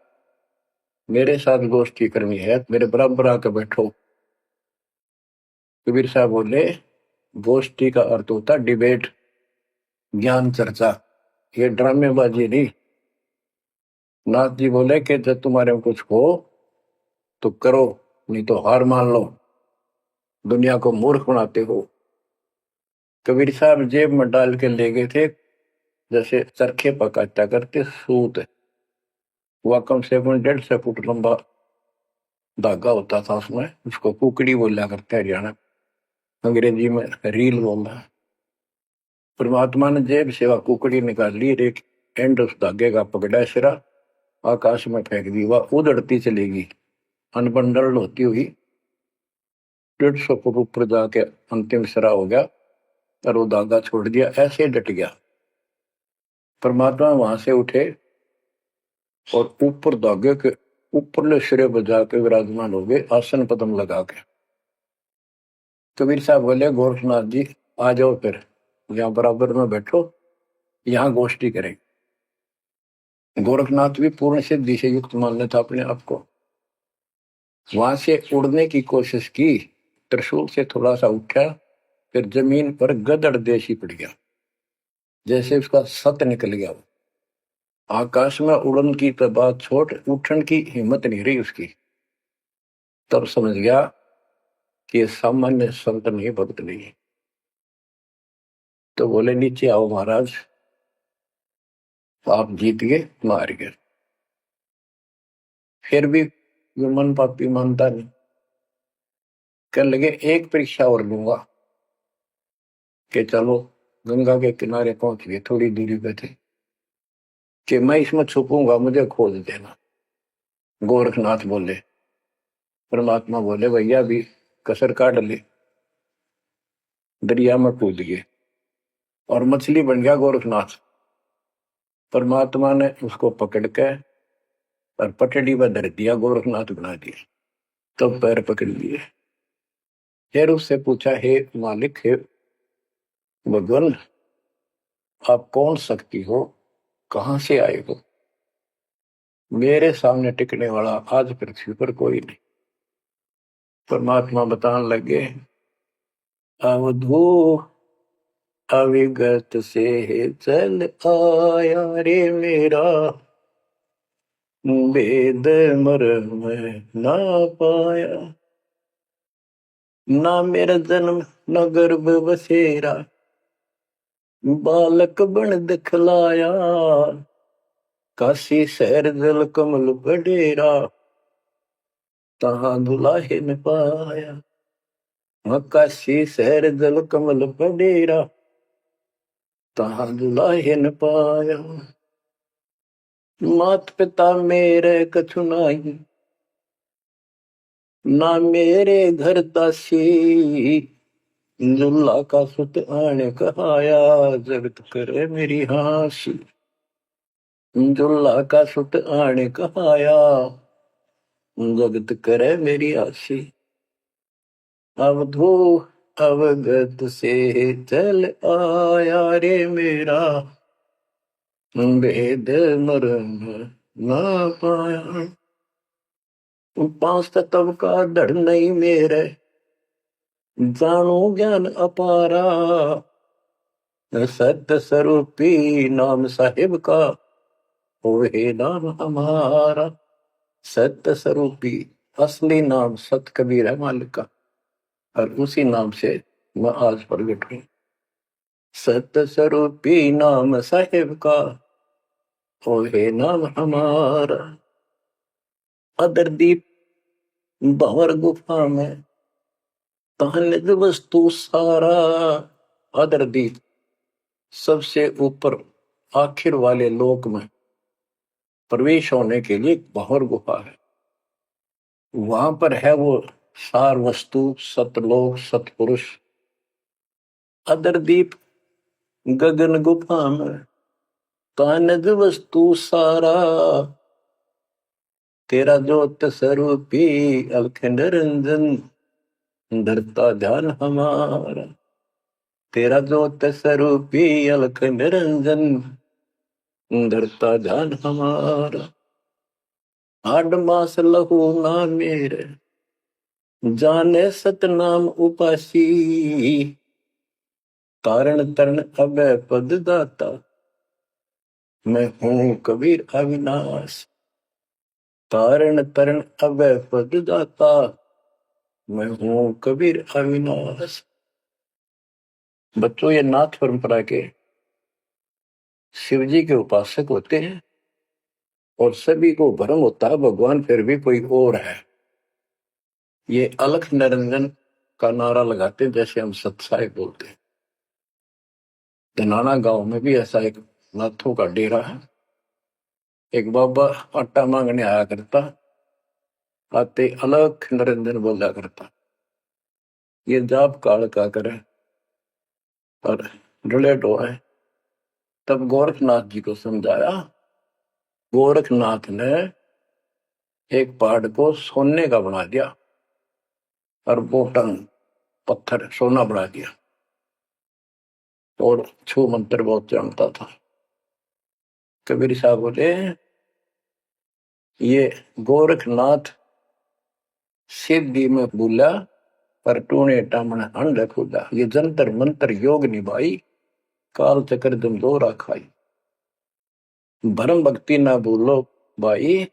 मेरे साथ गोष्ठी करनी है, मेरे बराबर आकर बैठो। कबीर साहब बोले गोष्ठी का अर्थ होता डिबेट, ज्ञान चर्चा, ये ड्रामेबाजी नहीं। नाथ जी बोले कि जब तुम्हारे में कुछ हो तो करो, नहीं तो हार मान लो, दुनिया को मूर्ख बनाते हो। कबीर साहब जेब में डाल के ले गए थे जैसे चरखे पकाता करते सूत, वह कम से कम 1.5 फुट लंबा धागा होता था उसमें, उसको कुकड़ी बोला करते हरियाणा, अंग्रेजी में रील बोलना है। परमात्मा ने जेब से वह कुकड़ी निकाल ली, एक एंड उस धागे का पकड़ा सिरा, आकाश में फेंक दी, वह उड़ती चलेगी अनबंडल होती हुई 150 फुट ऊपर जाके अंतिम सिरा हो गया, और वो धागा छोड़ दिया, ऐसे डट गया। परमात्मा वहां से उठे और ऊपर धागे के ऊपरले सिरे बजा के विराजमान हो गए आसन पद्म लगा के। कबीर साहब बोले गोरखनाथ जी आ जाओ, फिर यहाँ बराबर में बैठो, यहाँ गोष्ठी करें। गोरखनाथ भी पूर्ण सिद्धि से युक्त मान लेता अपने आप को। वहां से उड़ने की कोशिश की, त्रिशूल से थोड़ा सा उठा, फिर जमीन पर गदड़ देशी पड़ गया, जैसे उसका सत निकल गया। आकाश में उड़न की तो बात छोड़, उठन की हिम्मत नहीं रही उसकी। तब समझ गया कि ये सामान्य संत नहीं, भक्त नहीं। तो बोले नीचे आओ महाराज, आप जीत गए, मार गए। फिर भी जो मन पापी मानता नहीं, कहने लगे एक परीक्षा और लूंगा। कि चलो गंगा के किनारे पहुंच गए, थोड़ी दूरी पे थे, कि मैं इसमें छुपूंगा, मुझे खोज देना। गोरखनाथ बोले, परमात्मा बोले भैया भी कसर काट ले। दरिया में कूद गए और मछली बन गया गोरखनाथ। परमात्मा ने उसको पकड़ के और पटड़ी पर धर दिया, गोरखनाथ बना दिया। तो पैर पकड़ लिए। फिर उससे पूछा, हे मालिक, हे भगवान, आप कौन शक्ति हो, कहां से आए हो, मेरे सामने टिकने वाला आज पृथ्वी पर कोई नहीं। परमात्मा बताने लगे, अवधू अविगत से चल आया रे मेरा, वेद मर्म ना पाया, ना मेरा जन्म न गर्भ बसेरा, बालक बन दिखलाया, काशी शहर जल कमल बडेरा, तहां दुलाहे न पाया। काशी शहर जल कमल बडेरा, तहां दुलाहे न पाया। मात पिता मेरे कछु नाही, ना मेरे घर दासी, दुल्ला का सुत आने कहाया, जगत करे मेरी हासी। दुल्ला का सुत आने कहाया, जगत करे मेरी हासी। अवधू अवगत से चल आया रे मेरा, वेद मरण ना पाया। पांच तत्व का धड़ नहीं मेरे, जानो ज्ञान अपारा। सत्य स्वरूपी नाम साहिब का, ओहे नाम हमारा। सत्य स्वरूपी असली नाम सत कबीर है मालिक का, और उसी नाम से मैं आज प्रगट हूं। सत्य स्वरूपी नाम साहिब का, ओहे नाम हमारा। अदरदीप भंवर गुफा में तहनिज वस्तु सारा। अदरदीप सबसे ऊपर आखिर वाले लोक में प्रवेश होने के लिए एक भंवर गुफा है। वहां पर है वो सार वस्तु, सतलोक, सतपुरुष। अदरदीप गगन गुफा में तहनिज वस्तु सारा। तेरा ज्योत स्वरूपी अलख निरंजन, धरता ध्यान हमारा। तेरा ज्योत स्वरूपी अलख निरंजन, धरता ध्यान हमारा। आठ मास लहू ना मेरे, जाने सतनाम उपासी। तारण तरण अभय पद दाता, मैं हूं कबीर अविनाश। तारण तरण अभय पद दाता, मैं हूं कबीर अविनाश। बच्चों, ये नाथ परंपरा के शिव जी के उपासक होते हैं और सभी को भ्रम होता है भगवान फिर भी कोई और है। ये अलख निरंजन का नारा लगाते जैसे हम सत्साई बोलते हैं। धनाना गांव में भी ऐसा एक नाथों का डेरा है। एक बाबा आटा मांगने आया करता, आते अलख निरंजन बोला करता। ये जाप काल का करे और डुलेट हो है। तब गोरखनाथ जी को समझाया। गोरखनाथ ने एक पहाड़ को सोने का बना दिया और वो टन पत्थर सोना बना दिया, और छू मंत्र बहुत जानता था। कबीर साहब बोले, ये गोरखनाथ सिद्धि में बोला पर टूणे टामण अंड खुदा। ये जंतर मंत्र योग निभाई, काल चक्र तुम दो राखाई। भरम भक्ति ना भूलो भाई,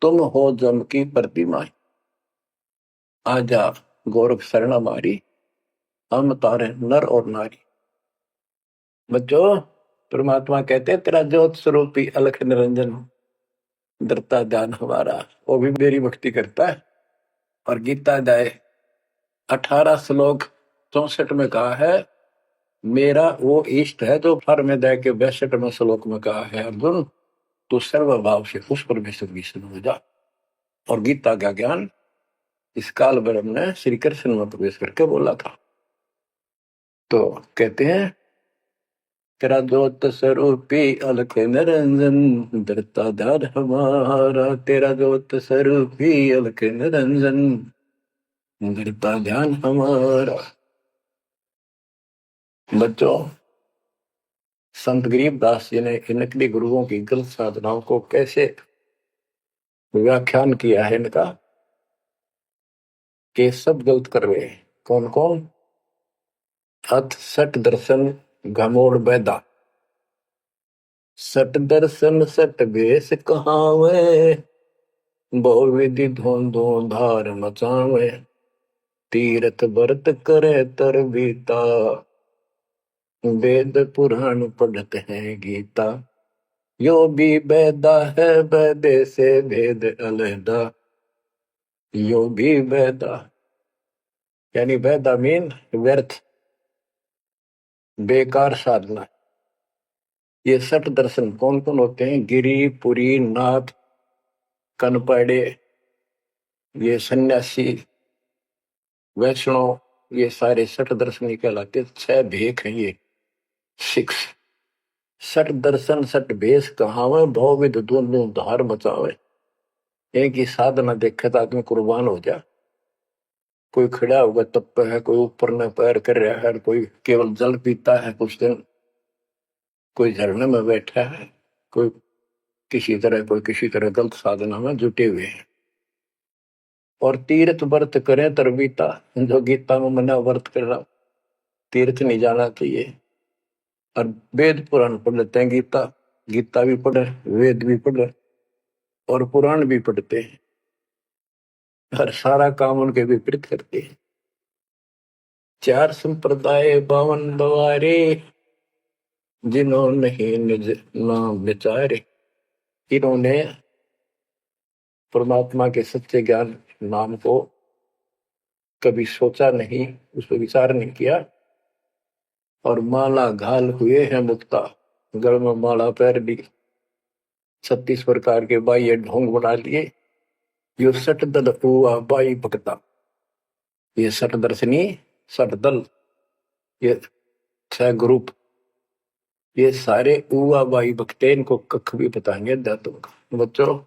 तुम हो जम की प्रतिमा। आजा गोरख शरण मारी, हम तारे नर और नारी। बच्चों, परमात्मा कहते हैं तेरा ज्योत स्वरूपी अलख निरंजन, धरता ध्यान हमारा। वो भी मेरी भक्ति करता है। और गीता अध्याय 18 श्लोक 64 में कहा है, मेरा वो इष्ट है जो फर में दे के 62 श्लोक में कहा है, अर्जुन तू सर्वभाव से उस परमेश्वर की शरण हो जा। और गीता का ज्ञान इस काल ब्रह्म ने श्री कृष्ण में प्रवेश करके बोला था। तो कहते हैं, तेरा ज्योत स्वरूपी अलख निरंजन, धरता ध्यान हमारा। तेरा ज्योत स्वरूपी अलख निरंजन, धरता ध्यान हमारा। बच्चों, संत गरीबदास जी ने इन नकली गुरुओं की गलत साधनाओं को कैसे व्याख्यान किया है इनका, कि सब गलत कर रहे हैं। कौन कौन? अथ सट दर्शन घमोड़ बैदा। सट दर्शन सट भेष कहावे, बहु विधि धोंधो धार मचावे। तीरथ व्रत करे तर बीता, वेद पुराण पढ़ते हैं गीता। यो भी बैदा है बैदे से भेद अलहदा। यो भी बैदा यानी बैदा मीन व्यर्थ, बेकार साधना। ये सठ दर्शन कौन कौन होते हैं? गिरी, पुरी, नाथ, कनपड़े, ये सन्यासी, वैष्णव, ये सारे सठ दर्शन कहलाते। 6 भेख हैं ये, 6। सठ दर्शन सठ भेष कहावे, भौविध दोनों धार बचावे। एक ही साधना देखे तो आदमी कुर्बान हो जा। कोई खड़ा होगा तप है, कोई ऊपर न पैर कर रहा है, कोई केवल जल पीता है कुछ दिन, कोई झरने में बैठा है, कोई किसी तरह गलत साधना में जुटे हुए हैं। और तीर्थ व्रत करें तरबीता, जो गीता में मना व्रत करना, तीर्थ नहीं जाना चाहिए। और वेद पुराण पढ़ लेते हैं, गीता भी पढ़े, वेद भी पढ़े और पुराण भी पढ़ते हैं, हर सारा काम उनके विपरीत करते हैं। 4 संप्रदाय 52 बवारे, जिन्होंने ही निज नाम विचारे। इन्होंने परमात्मा के सच्चे ज्ञान नाम को कभी सोचा नहीं, उस पर विचार नहीं किया, और माला घाल हुए हैं मुक्ता, गल में माला पहन ली, 36 प्रकार के बाह्य ढोंग बना लिए। यो सट दल हुआ बाई भक्ता, ये सट दर्शनी, सट दल, ये 6 ग्रुप, ये सारे उआ बाई भक्ते, इनको कख भी बताएंगे अध्यात्म। बच्चों,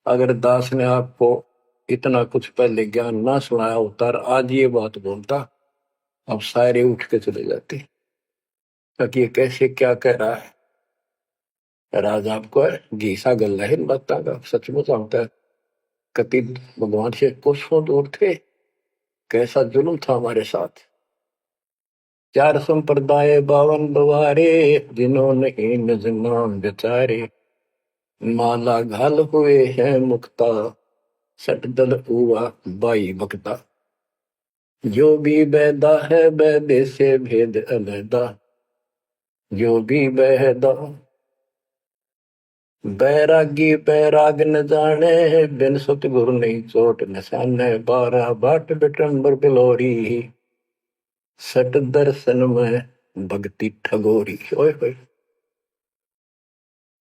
अगर दास ने आपको इतना कुछ पहले ज्ञान ना सुनाया होता और आज ये बात बोलता, अब सारे उठ के चले जाते, ताकि ये कैसे क्या कह रहा है। राज आपको घीसा गल है इन बातों का, सचमुच होता है। कति भगवान से कोसों दूर थे, कैसा जुल्म था हमारे साथ। 4 संप्रदाय 52 बवारे, जिन्होंने निज नाम विचारे। माला घाल हुए हैं मुक्ता, सट दल हुआ बाई भक्ता। जो भी बैदा है बैदे से भेद अलैदा, जो भी बैदा। बैरागी बैराग न जाने, बिन सतगुरु नहीं चोट निशाने। 12 बाट बिटंबर बिलोरी, सट दर्शन में भक्ति ठगोरी। ओए होए,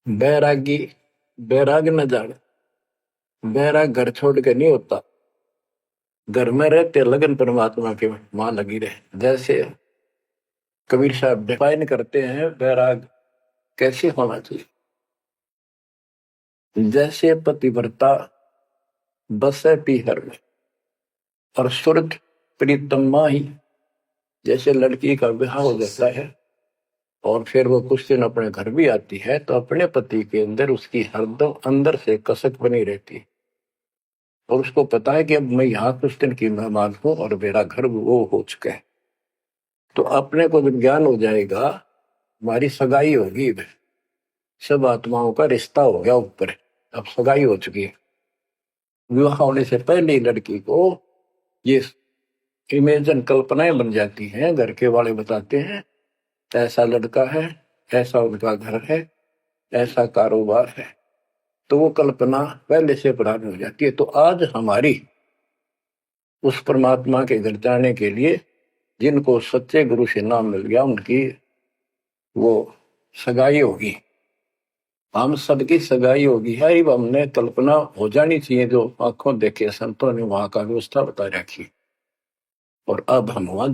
बैरागी बैराग न जाने, बैराग घर छोड़ के नहीं होता, घर में रहते लगन परमात्मा के वहां लगी रहे। जैसे कबीर साहब डिफाइन करते हैं बैराग कैसे होना चाहिए। जैसे पतिव्रता बसे पीहर में और सुरत प्रीतम ही, जैसे लड़की का विवाह हो जाता है और फिर वो कुछ दिन अपने घर भी आती है, तो अपने पति के अंदर उसकी हरदम अंदर से कसक बनी रहती है, और उसको पता है कि अब मैं यहाँ कुछ दिन की मेहमान हूं और मेरा घर वो हो चुका है। तो अपने को जब ज्ञान हो जाएगा, हमारी सगाई होगी, सब आत्माओं का रिश्ता हो गया ऊपर, अब सगाई हो चुकी है। विवाह होने से पहले ही लड़की को ये इमेजन कल्पनाएं बन जाती हैं, घर के वाले बताते हैं ऐसा लड़का है, ऐसा उनका घर है, ऐसा कारोबार है, तो वो कल्पना पहले से पुरानी हो जाती है। तो आज हमारी उस परमात्मा के घर जाने के लिए जिनको सच्चे गुरु से नाम मिल गया, उनकी वो सगाई होगी, हम सबकी सगाई होगी है। हमने कल्पना हो जानी चाहिए, जो आंखों देखे संतों ने वहां का व्यवस्था बता रखी, और अब हम वहां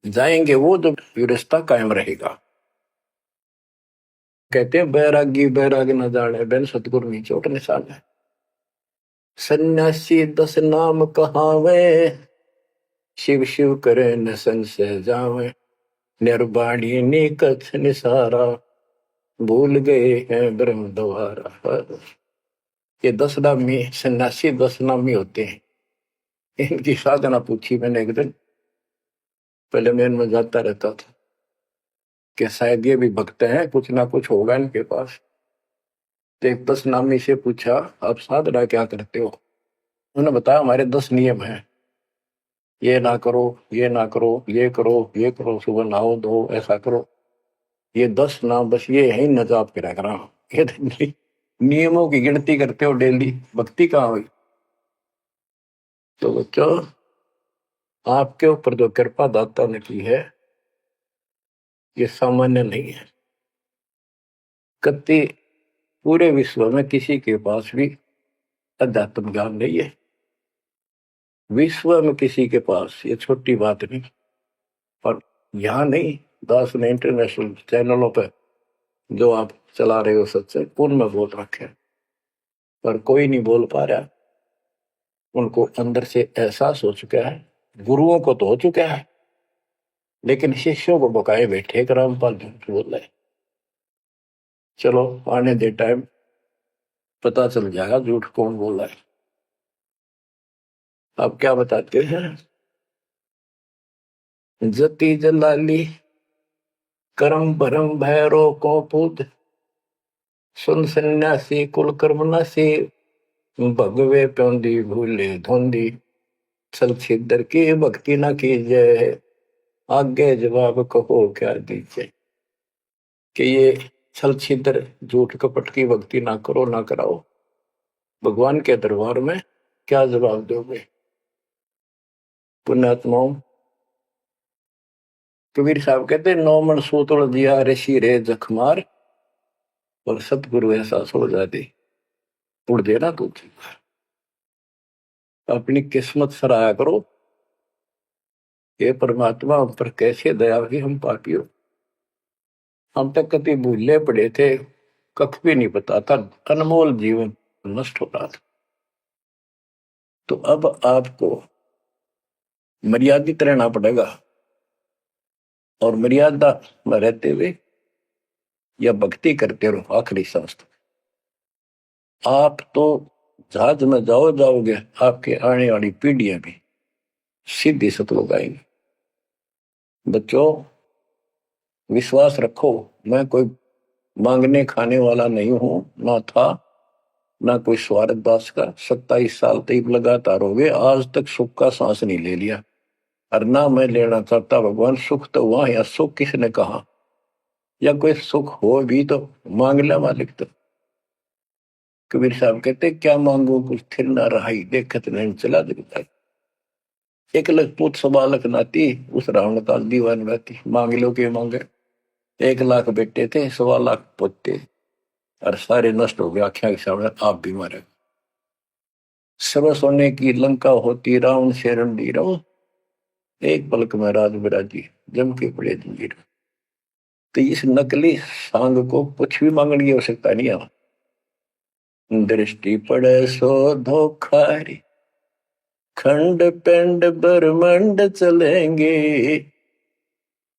जाएंगे वो जो रिश्ता कायम रहेगा। कहते हैं बैरागी बैराग न जाने, बिन सतगुरु नहीं चोट निशान है। सन्यासी 10 नाम कहावे, शिव शिव करे न संशय जावे। निर्वाणी नी कछ निसारा, भूल गए हैं ब्रह्म द्वारा। ये 10 नामी सन्यासी 10 नामी होते हैं। इनकी साधना पूछी मैंने एक दिन, पहले मैं इनमें जाता रहता था कि शायद ये भी भक्त हैं, कुछ ना कुछ होगा इनके पास। तो एक 10 नामी से पूछा, आप साधना क्या करते हो? उन्होंने बताया हमारे 10 नियम हैं, ये ना करो, ये ना करो, ये करो, ये करो, सुबह नहाओ धो, ऐसा करो। ये 10 नाम बस ये है न जाप करा करा। ये नियमों की गिनती करते हो डेली, भक्ति कहाँ हुई? तो बच्चों, आपके ऊपर जो कृपा दाता ने की है, ये सामान्य नहीं है। कति पूरे विश्व में किसी के पास भी अध्यात्म ज्ञान नहीं है, विश्व में किसी के पास, ये छोटी बात नहीं। और यहाँ नहीं, दास ने इंटरनेशनल चैनलों पर जो आप चला रहे हो सत्संग, उनमें बोल रखे, पर कोई नहीं बोल पा रहा। उनको अंदर से एहसास हो चुका है, गुरुओं को तो हो चुका है, लेकिन शिष्यों को बकाए बैठे रामपाल झूठ बोल रहे। चलो आने दे टाइम, पता चल जाएगा झूठ कौन बोल रहा है। आप क्या बताते हैं? जति जलाली करम भरम भैरो को पूत, सुन सन्यासी कुल कर्म नासी, भगवे प्योंदी भूले धोंदी, छल छिद्र की भक्ति न कीजिए, आगे जवाब कहो क्या दीजिए। कि ये छल छिद्र झूठ कपट की भक्ति ना करो ना कराओ, भगवान के दरबार में क्या जवाब दोगे? पुण्यात्माओं, कबीर साहब कहते 9 मन सूतुल दिया ऋषि रे जखमार, और सतगुरु ऐसा सो जाती उड़ देना तू। अपनी किस्मत सराहा करो, ये परमात्मा हम पर कैसे दया हुई, हम पापी हो। हम तक कभी भूले पड़े थे, कख भी नहीं पता था, अनमोल जीवन नष्ट हो रहा था। तो अब आपको मर्यादित रहना पड़ेगा, और मर्यादा में रहते हुए या भक्ति करते रहो आखिरी सांस तक। आप तो जहाज में जाओगे, आपके आने वाली पीढ़ियां भी सीधी सतलोक आएंगी। बच्चों, विश्वास रखो, मैं कोई मांगने खाने वाला नहीं हूं, ना था ना कोई स्वार्थ दास का। 27 साल तक लगातार हो गए, आज तक सुख का सांस नहीं ले लिया, और ना मैं लेना चाहता। भगवान सुख तो वहां, या सुख किसने कहा, या कोई सुख हो भी तो मांग ले मालिक। तो कबीर साहब कहते क्या मांगो कुछ थिर ना रहाई, देखत नहीं चला दिखता। एक लख पुत सबालक नाती, उस रावण का दीवान रहती। मांग लो के मांगे, 1 लाख बेटे थे, 1.25 लाख पोते, और सारे नष्ट हो गए आख्या के सामने। आप भी मारे, सब सोने की लंका होती, रावण से रणधीर, एक पलक में राज बिराजी, जम के पड़े जंजीर। तो इस नकली सांग को कुछ भी मांगने की आवश्यकता नहीं है। दृष्टि पड़े सो धोखारी, खंड पिंड ब्रह्मंड चलेंगे,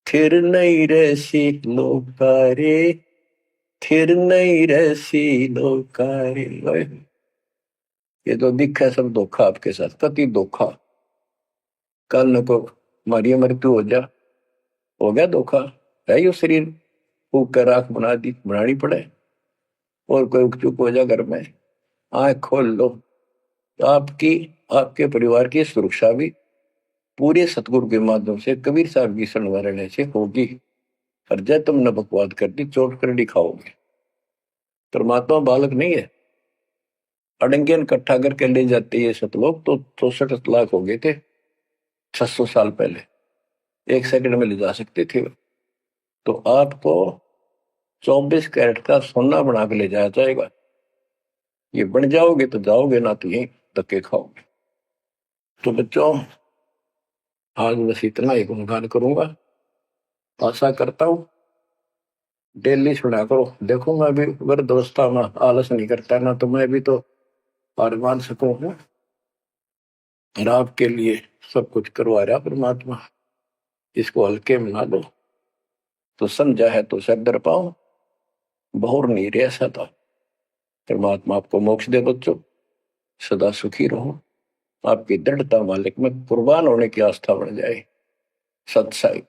थिर नहीं रहसी लोकारे, थिर नहीं रहसी लोकारे। ये तो दिखा सब धोखा आपके साथ, कति धोखा। कल न को मारी मृत्यु हो गया धोखा, है यो शरीर फूक कर राख बना दी, बनानी पड़े। और कोई चुप हो जा घर में, आंख खोल लो, तो आपकी आपके परिवार की सुरक्षा भी पूरे सतगुरु के माध्यम से, कबीर साहब की शरण रहने से होगी। और जब तुम न बकवाद कर दी, चोट कर दिखाओगे। परमात्मा बालक नहीं है, अड़ंगेन इकट्ठा करके ले जाते ये सतलोक तो 64 लाख हो गए थे 600 साल पहले, 1 सेकंड में ले जा सकते थे। तो आपको 24 कैरेट का सोना बना के ले जाया जाएगा। ये बन जाओगे तो जाओगे, ना तो यही धक्के खाओगे। तो बच्चों, आज बस इतना ही गुणगान करूंगा। आशा करता हूं डेली सुना करो। देखो मैं भी वृद्धावस्था में आलस नहीं करता ना, तो मैं भी तो हार मान सकूं हूं, और आपके लिए सब कुछ करवा रहा परमात्मा। इसको हल्के में ना लो, तो समझा है तो सर दर पाओ, बहुर नहीं रह सकता। परमात्मा आपको मोक्ष दे बच्चों, सदा सुखी रहो। आपकी दृढ़ता मालिक में कुर्बान होने की आस्था बढ़ जाए। सत साई।